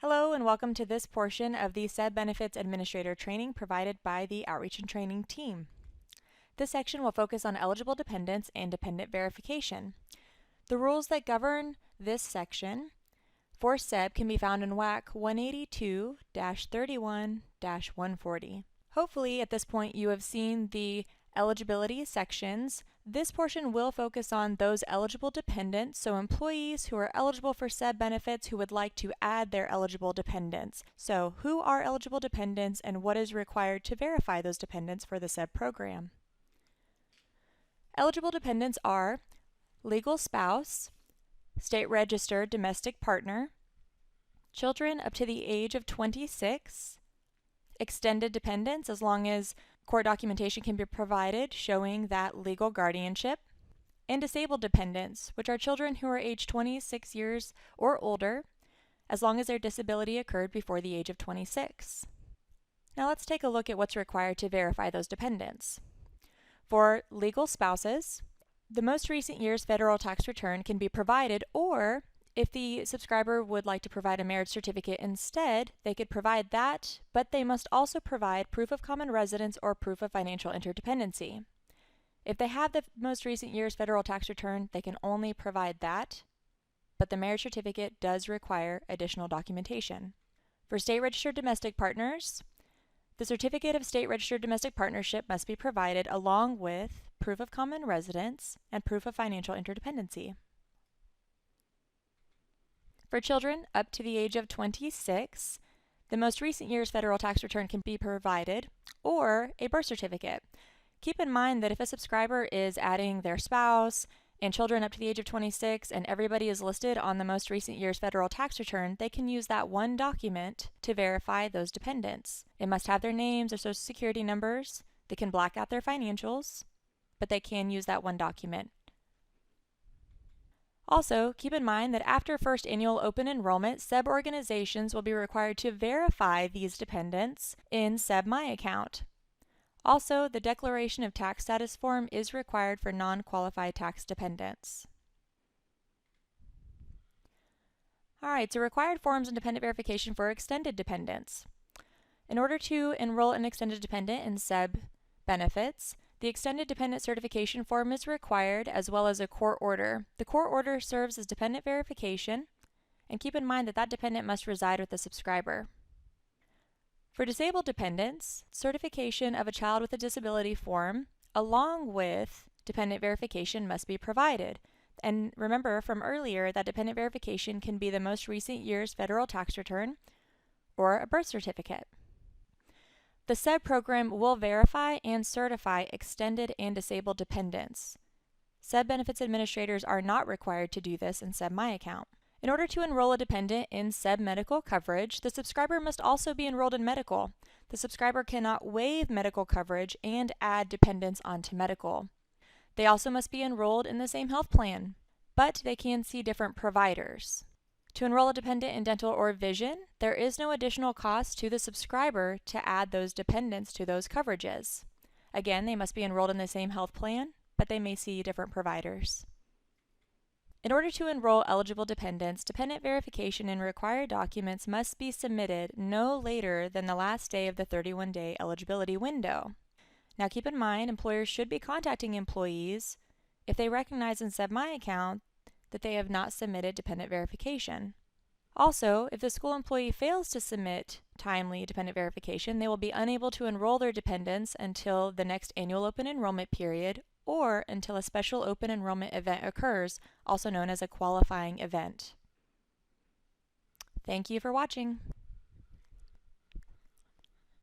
Hello and welcome to this portion of the SEBB Benefits Administrator training provided by the Outreach and Training team. This section will focus on eligible dependents and dependent verification. The rules that govern this section for SEBB can be found in WAC 182-31-140. Hopefully at this point you have seen the eligibility sections. This portion will focus on those eligible dependents, so employees who are eligible for SEBB benefits who would like to add their eligible dependents. So who are eligible dependents and what is required to verify those dependents for the SEBB program? Eligible dependents are legal spouse, state registered domestic partner, children up to the age of 26, extended dependents as long as court documentation can be provided showing that legal guardianship, and disabled dependents, which are children who are age 26 years or older, as long as their disability occurred before the age of 26. Now let's take a look at what's required to verify those dependents. For legal spouses, the most recent year's federal tax return can be provided, or if the subscriber would like to provide a marriage certificate instead, they could provide that, but they must also provide proof of common residence or proof of financial interdependency. If they have the most recent year's federal tax return, they can only provide that, but the marriage certificate does require additional documentation. For state-registered domestic partners, the certificate of state-registered domestic partnership must be provided along with proof of common residence and proof of financial interdependency. For children up to the age of 26, the most recent year's federal tax return can be provided, or a birth certificate. Keep in mind that if a subscriber is adding their spouse and children up to the age of 26 and everybody is listed on the most recent year's federal tax return, they can use that one document to verify those dependents. It must have their names or social security numbers. They can black out their financials, but they can use that one document. Also, keep in mind that after first annual open enrollment, SEBB organizations will be required to verify these dependents in SEBB My Account. Also, the Declaration of Tax Status form is required for non-qualified tax dependents. Alright, so required forms and dependent verification for extended dependents. In order to enroll an extended dependent in SEBB benefits, the extended dependent certification form is required, as well as a court order. The court order serves as dependent verification, and keep in mind that that dependent must reside with the subscriber. For disabled dependents, certification of a child with a disability form, along with dependent verification, must be provided. And remember from earlier that dependent verification can be the most recent year's federal tax return or a birth certificate. The SEBB program will verify and certify extended and disabled dependents. SEBB benefits administrators are not required to do this in SEBB My Account. In order to enroll a dependent in SEBB medical coverage, the subscriber must also be enrolled in medical. The subscriber cannot waive medical coverage and add dependents onto medical. They also must be enrolled in the same health plan, but they can see different providers. To enroll a dependent in dental or vision, there is no additional cost to the subscriber to add those dependents to those coverages. Again, they must be enrolled in the same health plan, but they may see different providers. In order to enroll eligible dependents, dependent verification and required documents must be submitted no later than the last day of the 31-day eligibility window. Now keep in mind, employers should be contacting employees if they recognize in SEBB My Account that they have not submitted dependent verification. Also, if the school employee fails to submit timely dependent verification, they will be unable to enroll their dependents until the next annual open enrollment period or until a special open enrollment event occurs, also known as a qualifying event. Thank you for watching.